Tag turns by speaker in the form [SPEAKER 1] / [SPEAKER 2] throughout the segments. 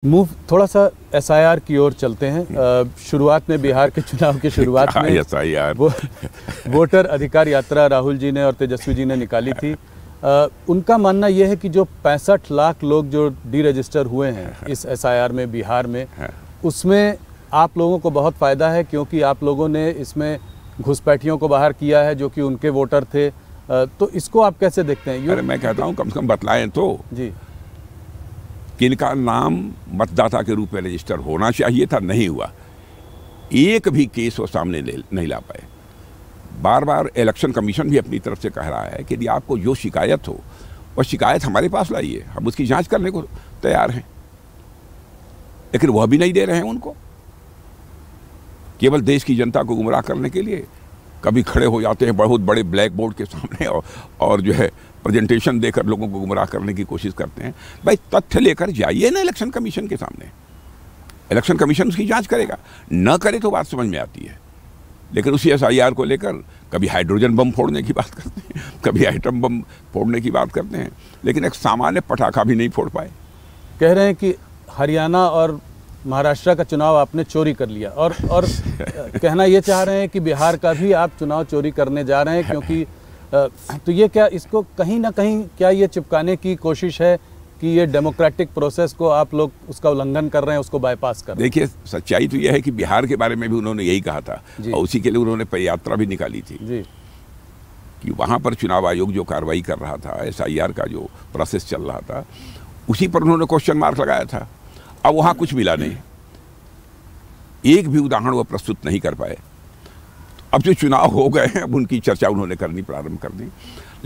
[SPEAKER 1] Move थोड़ा सा SIR की ओर चलते हैं। शुरुआत में बिहार के चुनाव की शुरुआत में
[SPEAKER 2] एसआईआर
[SPEAKER 1] वोटर अधिकार यात्रा राहुल जी ने और तेजस्वी जी ने निकाली थी। उनका मानना यह है कि जो 65 लाख लोग जो डी रजिस्टर हुए हैं इस एसआईआर में बिहार में, उसमें आप लोगों को बहुत फ़ायदा है क्योंकि आप लोगों ने इसमें घुसपैठियों को बाहर किया है जो कि उनके वोटर थे। तो इसको आप कैसे देखते हैं?
[SPEAKER 2] अरे मैं कहता हूँ कम से कम बतलाएं तो
[SPEAKER 1] जी,
[SPEAKER 2] किनका नाम मतदाता के रूप में रजिस्टर होना चाहिए था, नहीं हुआ। एक भी केस वो सामने नहीं ला पाए। बार बार इलेक्शन कमीशन भी अपनी तरफ से कह रहा है कि यदि आपको जो शिकायत हो वह शिकायत हमारे पास लाइए, हम उसकी जांच करने को तैयार हैं। लेकिन वह भी नहीं दे रहे हैं उनको। केवल देश की जनता को गुमराह करने के लिए कभी खड़े हो जाते हैं बहुत बड़े ब्लैक बोर्ड के सामने और जो है प्रेजेंटेशन देकर लोगों को गुमराह करने की कोशिश करते हैं। भाई तथ्य लेकर जाइए ना इलेक्शन कमीशन के सामने, इलेक्शन कमीशन उसकी जांच करेगा। न करे तो बात समझ में आती है, लेकिन उसी एसआईआर को लेकर कभी हाइड्रोजन बम फोड़ने की बात करते हैं, कभी आइटम बम फोड़ने की बात करते हैं, लेकिन एक सामान्य पटाखा भी नहीं फोड़ पाए।
[SPEAKER 1] कह रहे हैं कि हरियाणा और महाराष्ट्र का चुनाव आपने चोरी कर लिया और कहना ये चाह रहे हैं कि बिहार का भी आप चुनाव चोरी करने जा रहे हैं, क्योंकि तो ये क्या, इसको कहीं ना कहीं क्या ये चिपकाने की कोशिश है कि ये डेमोक्रेटिक प्रोसेस को आप लोग उसका उल्लंघन कर रहे हैं, उसको बाईपास कर रहे हैं?
[SPEAKER 2] देखिए, सच्चाई तो यह है कि बिहार के बारे में भी उन्होंने यही कहा था और उसी के लिए उन्होंने पदयात्रा भी निकाली थी
[SPEAKER 1] जी,
[SPEAKER 2] कि वहाँ पर चुनाव आयोग जो कार्रवाई कर रहा था, एसआईआर का जो प्रोसेस चल रहा था, उसी पर उन्होंने क्वेश्चन मार्क लगाया था। अब वहाँ कुछ मिला नहीं, एक भी उदाहरण वो प्रस्तुत नहीं कर पाए। अब जो चुनाव हो गए हैं अब उनकी चर्चा उन्होंने करनी प्रारंभ कर दी।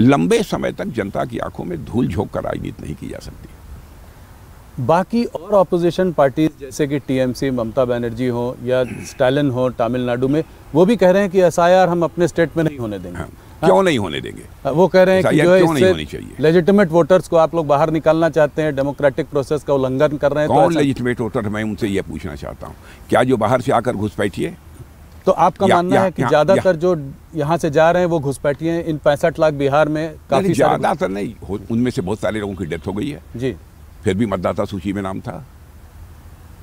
[SPEAKER 2] लंबे समय तक जनता की आंखों में धूल झोंक कर राजनीति नहीं की जा सकती।
[SPEAKER 1] बाकी और ऑपोजिशन पार्टी जैसे कि टीएमसी, ममता बनर्जी हो या स्टालिन हो तमिलनाडु में, वो भी कह रहे हैं कि एसआईआर हम अपने स्टेट में नहीं होने देंगे।
[SPEAKER 2] क्यों नहीं होने देंगे?
[SPEAKER 1] वो कह रहे हैं कि जो है
[SPEAKER 2] इससे
[SPEAKER 1] लेजिटिमेट वोटर्स को आप लोग बाहर निकालना चाहते हैं, डेमोक्रेटिक प्रोसेस का उल्लंघन कर रहे हैं।
[SPEAKER 2] कौन लेजिटिमेट वोटर? मैं उनसे ये पूछना चाहता हूँ, क्या जो बाहर से आकर घुसपैठिए?
[SPEAKER 1] तो आपका मानना है कि ज्यादातर जो यहाँ से जा रहे हैं वो घुसपैठिए? इन 65 लाख बिहार में काफी
[SPEAKER 2] ज्यादातर नहीं, उनमें से बहुत सारे लोगों की डेथ हो गई है
[SPEAKER 1] जी, फिर
[SPEAKER 2] भी मतदाता सूची में नाम था,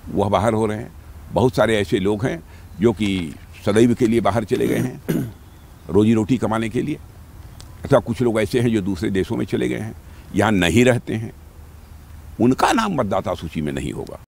[SPEAKER 2] वह बाहर हो रहे हैं। बहुत सारे ऐसे लोग हैं जो कि सदैव के लिए बाहर चले गए हैं रोजी रोटी कमाने के लिए, अथवा कुछ लोग ऐसे हैं जो दूसरे देशों में चले गए हैं, यहाँ नहीं रहते हैं, उनका नाम मतदाता सूची में नहीं होगा।